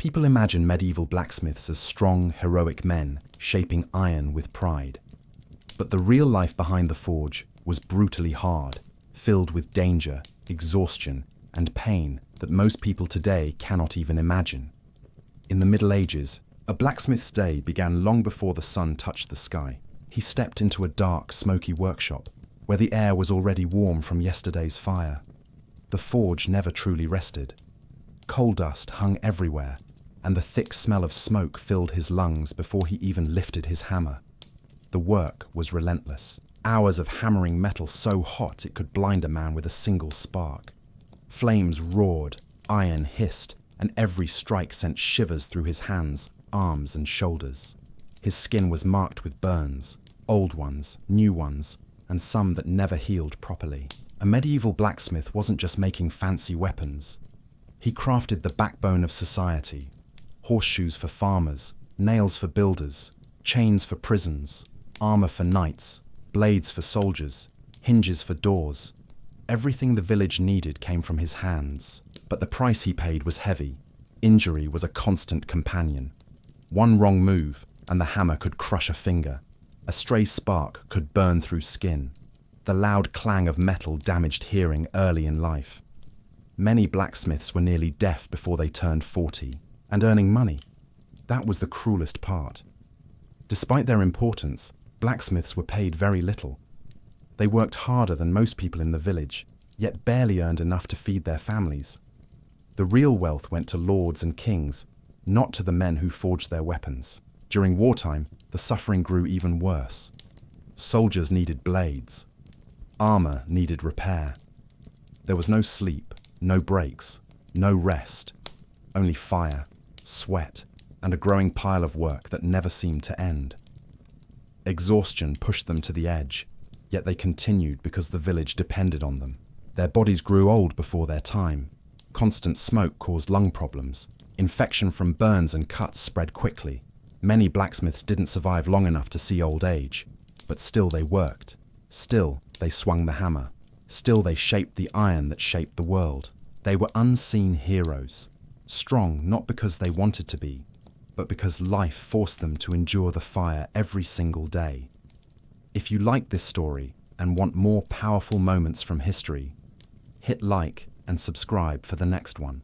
People imagine medieval blacksmiths as strong, heroic men, shaping iron with pride. But the real life behind the forge was brutally hard, filled with danger, exhaustion, and pain that most people today cannot even imagine. In the Middle Ages, a blacksmith's day began long before the sun touched the sky. He stepped into a dark, smoky workshop, where the air was already warm from yesterday's fire. The forge never truly rested. Coal dust hung everywhere, and the thick smell of smoke filled his lungs before he even lifted his hammer. The work was relentless. Hours of hammering metal so hot it could blind a man with a single spark. Flames roared, iron hissed, and every strike sent shivers through his hands, arms, and shoulders. His skin was marked with burns, old ones, new ones, and some that never healed properly. A medieval blacksmith wasn't just making fancy weapons. He crafted the backbone of society. Horseshoes for farmers, nails for builders, chains for prisons, armor for knights, blades for soldiers, hinges for doors. Everything the village needed came from his hands. But the price he paid was heavy. Injury was a constant companion. One wrong move, and the hammer could crush a finger. A stray spark could burn through skin. The loud clang of metal damaged hearing early in life. Many blacksmiths were nearly deaf before they turned 40, and earning money. That was the cruelest part. Despite their importance, blacksmiths were paid very little. They worked harder than most people in the village, yet barely earned enough to feed their families. The real wealth went to lords and kings, not to the men who forged their weapons. During wartime, the suffering grew even worse. Soldiers needed blades. Armor needed repair. There was no sleep, no breaks, no rest. Only fire, sweat, and a growing pile of work that never seemed to end. Exhaustion pushed them to the edge, yet they continued because the village depended on them. Their bodies grew old before their time. Constant smoke caused lung problems. Infection from burns and cuts spread quickly. Many blacksmiths didn't survive long enough to see old age, but still they worked. Still they swung the hammer. Still they shaped the iron that shaped the world. They were unseen heroes, strong not because they wanted to be, but because life forced them to endure the fire every single day. If you like this story and want more powerful moments from history, hit like and subscribe for the next one.